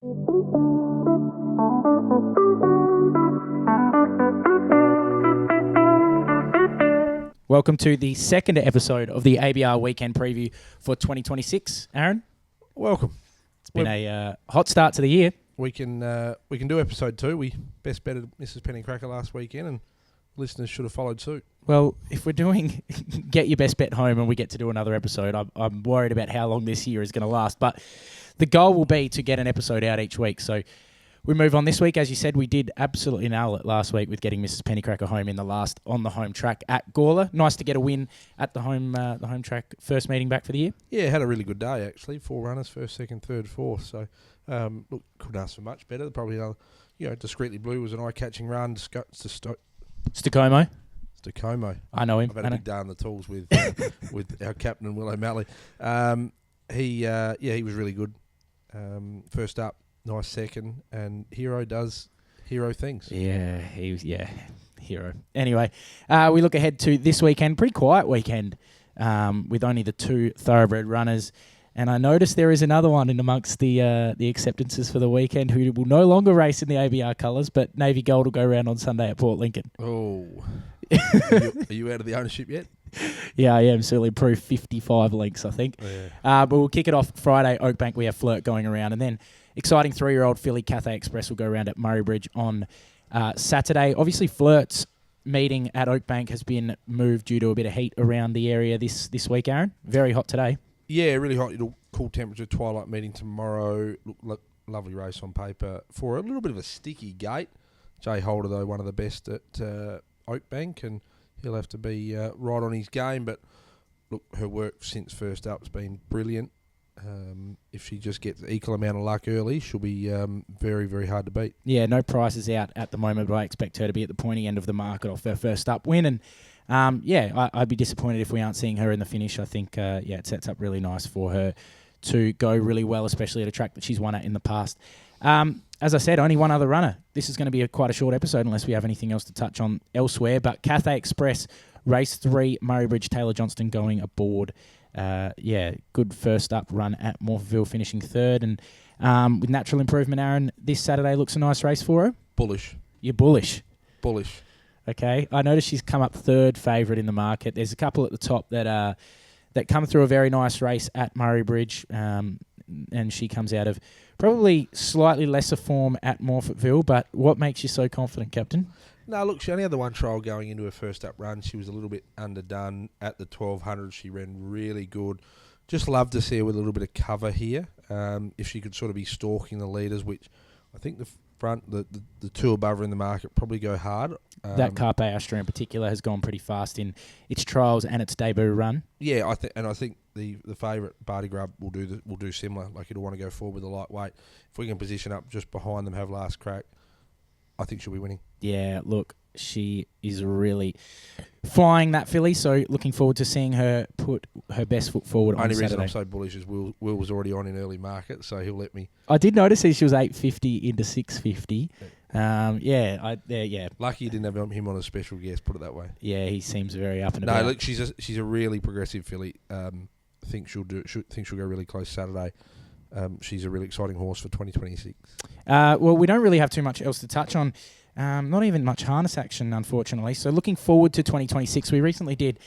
Welcome to the second episode of the ABR Weekend Preview for 2026. Aaron, welcome. It's been a hot start to the year. We can do episode 2. We best betted Mrs. Pennycracker last weekend, and listeners should have followed suit. Well, if we're doing Get Your Best Bet Home and we get to do another episode, I'm worried about how long this year is going to last. But the goal will be to get an episode out each week. So we move on this week. As you said, we did absolutely nail it last week with getting Mrs. Pennycracker home in the last on the home track at Gawler. Nice to get a win at the home track. First meeting back for the year. Yeah, had a really good day actually. 4 runners, first, second, third, fourth. So look, couldn't ask for much better. Probably Discreetly Blue was an eye-catching run. Stocomo. I know him. I've had a big day on the tools with with our captain Will O'Malley. He was really good. First up, nice second, and Hero does hero things. Yeah, hero. Anyway, we look ahead to this weekend. Pretty quiet weekend with only the 2 Thoroughbred runners. And I noticed there is another one in amongst the acceptances for the weekend who will no longer race in the ABR colours, but Navy Gold will go around on Sunday at Port Lincoln. Oh. Are you out of the ownership yet? Yeah, I am. Certainly proof 55 lengths, I think. Yeah. But we'll kick it off Friday. Oakbank, we have Flirt going around. And then exciting 3-year-old filly Cathay Express will go around at Murray Bridge on Saturday. Obviously, Flirt's meeting at Oakbank has been moved due to a bit of heat around the area this week, Aaron. Very hot today. Yeah, really hot. It'll cool temperature, twilight meeting tomorrow. Look, lovely race on paper for a little bit of a sticky gate. Jay Holder, though, one of the best at Oakbank, and he'll have to be right on his game. But look, her work since first up has been brilliant. If she just gets the equal amount of luck early, she'll be very, very hard to beat. Yeah, no prices out at the moment, but I expect her to be at the pointy end of the market off her first up win. And I'd be disappointed if we aren't seeing her in the finish. I think, it sets up really nice for her to go really well, especially at a track that she's won at in the past. As I said, only one other runner. This is going to be quite a short episode unless we have anything else to touch on elsewhere. But Cathay Express, race 3, Murray Bridge, Taylor Johnston going aboard. Good first up run at Morpheville, finishing third. And with natural improvement, Aaron, this Saturday looks a nice race for her. Bullish. You're bullish? Bullish. Okay. I noticed she's come up third favourite in the market. There's a couple at the top that come through a very nice race at Murray Bridge, and she comes out of probably slightly lesser form at Morpheville. But what makes you so confident, Captain? No, look, she only had the one trial going into her first up run. She was a little bit underdone at the 1200. She ran really good. Just love to see her with a little bit of cover here. If she could sort of be stalking the leaders, which I think the front, the 2 above her in the market probably go hard. That Carpe Astra in particular has gone pretty fast in its trials and its debut run. Yeah, I think the favourite Barty Grub will do similar. Like, it'll want to go forward with a lightweight. If we can position up just behind them, have last crack, I think she'll be winning. Yeah, look, she is really flying, that filly, so looking forward to seeing her put her best foot forward on Saturday. Only reason I'm so bullish is Will was already on in early market, so he'll let me. I did notice she was 850 into 650. Yeah. Lucky you didn't have him on a special guest, put it that way. Yeah, he seems very up and about. No, look, she's a really progressive filly. I think she'll go really close Saturday. She's a really exciting horse for 2026. Well, we don't really have too much else to touch on. Not even much harness action, unfortunately. So looking forward to 2026. We recently did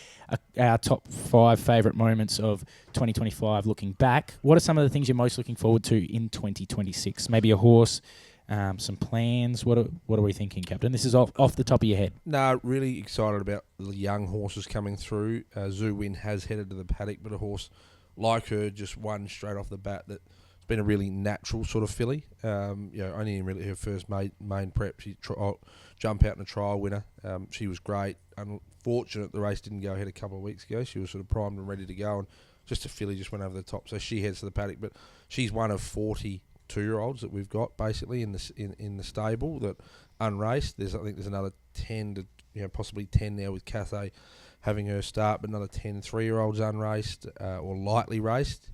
our top 5 favourite moments of 2025 looking back. What are some of the things you're most looking forward to in 2026? Maybe a horse, some plans. What are we thinking, Captain? This is off the top of your head. No, really excited about the young horses coming through. Zoo Win has headed to the paddock, but a horse like her just won straight off the bat. That's been a really natural sort of filly. Only in really her first main prep, she jump out in a trial winner. She was great. Unfortunate the race didn't go ahead a couple of weeks ago. She was sort of primed and ready to go, and just a filly just went over the top. So she heads to the paddock, but she's one of 42-year-olds that we've got basically in the stable that unraced. I think there's another 10 to possibly 10 now with Cathay having her start, but another 10 3-year-olds unraced or lightly raced.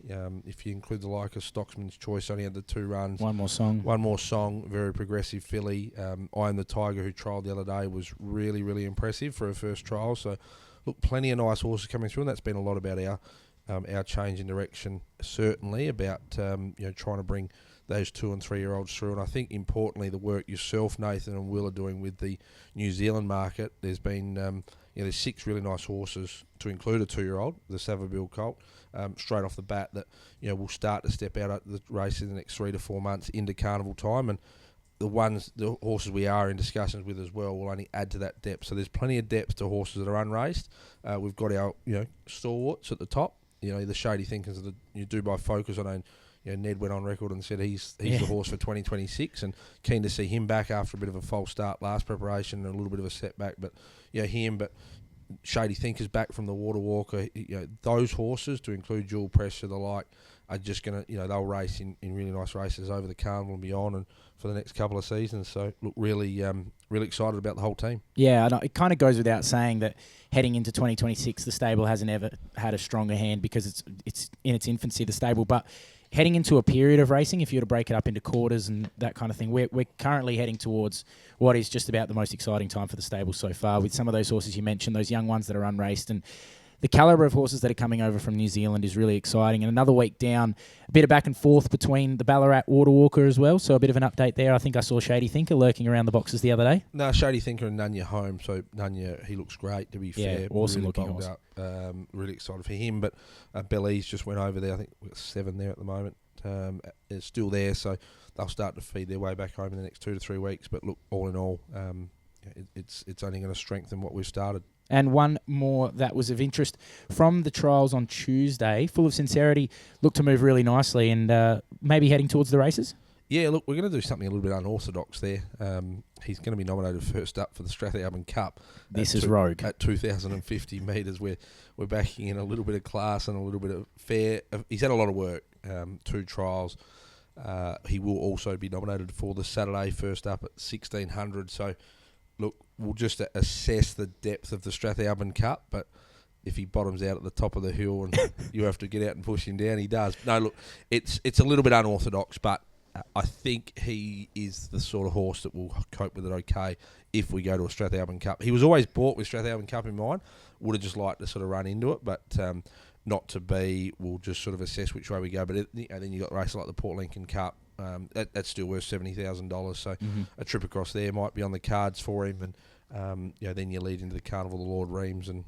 If you include the like of Stocksman's Choice, only had the 2 runs. One more song, very progressive filly. I Am the Tiger, who trialled the other day, was really, really impressive for her first trial. So, look, plenty of nice horses coming through, and that's been a lot about our change in direction, certainly, about trying to bring those 2 and 3 year olds through. And I think importantly, the work yourself, Nathan, and Will are doing with the New Zealand market. There's been there's 6 really nice horses to include a 2-year-old, the Savabeel colt, straight off the bat that will start to step out at the race in the next 3 to 4 months into carnival time. And the horses we are in discussions with as well will only add to that depth. So there's plenty of depth to horses that are unraced. We've got our stalwarts at the top. The Shady Thinkers that you do by Focus. I know Ned went on record and said he's the horse for 2026, and keen to see him back after a bit of a false start last preparation and a little bit of a setback. But but Shady Thinkers back from the Water Walker. Those horses, to include Dual Pressure, the like, are just going to, they'll race in really nice races over the carnival and beyond, and for the next couple of seasons. So look, really excited about the whole team. Yeah, and it kind of goes without saying that heading into 2026, the stable hasn't ever had a stronger hand because it's in its infancy, the stable. But heading into a period of racing, if you were to break it up into quarters and that kind of thing, we're currently heading towards what is just about the most exciting time for the stable so far, with some of those horses you mentioned, those young ones that are unraced, and the calibre of horses that are coming over from New Zealand is really exciting. And another week down, a bit of back and forth between the Ballarat Water Walker as well. So a bit of an update there. I think I saw Shady Thinker lurking around the boxes the other day. No, Shady Thinker and Nunya home. So Nunya, he looks great, to be fair. Awesome really looking horse. Up. Really excited for him. But Belize just went over there. I think we've got 7 there at the moment. It's still there, so they'll start to feed their way back home in the next 2 to 3 weeks. But look, all in all, it's only going to strengthen what we've started. And one more that was of interest from the trials on Tuesday, Full of Sincerity, looked to move really nicely and maybe heading towards the races? Yeah, look, we're going to do something a little bit unorthodox there. He's going to be nominated first up for the Strathalbyn Cup. This is rogue. At 2,050 metres. We're backing in a little bit of class and a little bit of fair. He's had a lot of work, 2 trials. He will also be nominated for the Saturday first up at 1,600. So, look, we'll just assess the depth of the Strathalbyn Cup, but if he bottoms out at the top of the hill and you have to get out and push him down, he does. No, look, it's a little bit unorthodox, but I think he is the sort of horse that will cope with it okay if we go to a Strathalbyn Cup. He was always bought with Strathalbyn Cup in mind. Would have just liked to sort of run into it, but not to be. We'll just sort of assess which way we go. But then you got races like the Port Lincoln Cup. That's still worth $70,000. So a trip across there might be on the cards for him, and then you lead into the Carnival, the Lord Reims, and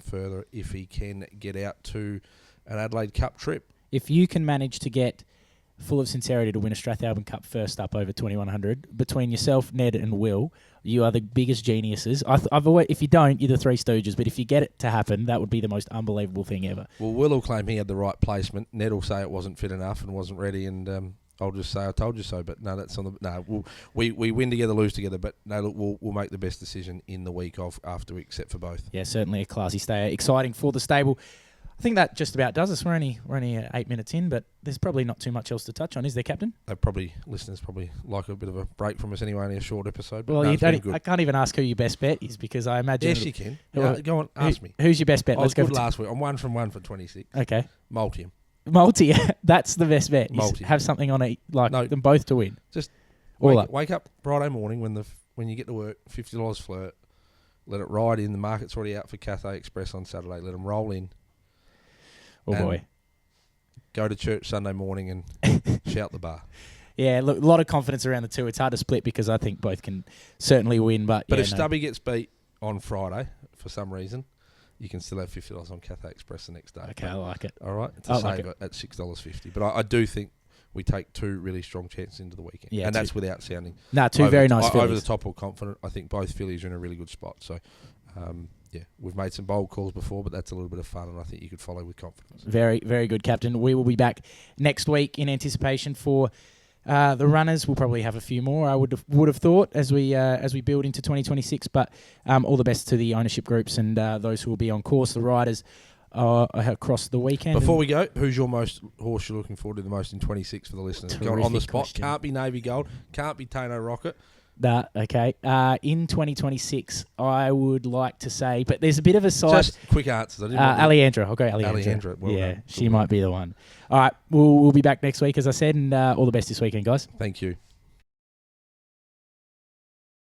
further if he can get out to an Adelaide Cup trip. If you can manage to get Full of Sincerity to win a Strathalbyn Cup first up over 2,100, between yourself, Ned, and Will, you are the biggest geniuses. I've always, if you don't, you're the Three Stooges. But if you get it to happen, that would be the most unbelievable thing ever. Well, Will will claim he had the right placement. Ned will say it wasn't fit enough and wasn't ready, and I'll just say I told you so. But no, that's on the no. We win together, lose together. But no, look, we'll make the best decision in the week after we accept for both. Yeah, certainly a classy stay. Exciting for the stable. I think that just about does us. We're only 8 minutes in, but there's probably not too much else to touch on, is there, Captain? Listeners probably like a bit of a break from us anyway, only a short episode. But well, I can't even ask who your best bet is because I imagine. Yes, you can. Go on, ask me. Who's your best bet? Let's go. Last week, I'm 1 from 1 for 26. Okay. Multium. That's the best bet. Have something on it, them both to win. Just wake up Friday morning when you get to work, $50 flirt. Let it ride in. The market's already out for Cathay Express on Saturday. Let them roll in. Oh boy. Go to church Sunday morning and shout the bar. Yeah, look, a lot of confidence around the two. It's hard to split because I think both can certainly win. But if Stubby gets beat on Friday for some reason, you can still have $50 on Cathay Express the next day. Okay, I like it. All right, it's a save at $6.50. But I do think we take 2 really strong chances into the weekend. Yeah, and that's without sounding 2 very nice fillies. Over the top or confident. I think both fillies are in a really good spot. So, we've made some bold calls before, but that's a little bit of fun, and I think you could follow with confidence. Very, very good, Captain. We will be back next week in anticipation for the runners. We'll probably have a few more, I would have thought, as we build into 2026. But all the best to the ownership groups and those who will be on course, the riders across the weekend. Before we go, who's your horse you're looking forward to the most in 26 for the listeners? Go on the spot. Question. Can't be Navy Gold. Can't be Tano Rocket. Okay. In 2026, I would like to say, but there's a bit of a side. Just quick answers. Alejandra. I'll go Alejandra. Well done. She might be the one. All right. We'll be back next week, as I said, and all the best this weekend, guys. Thank you.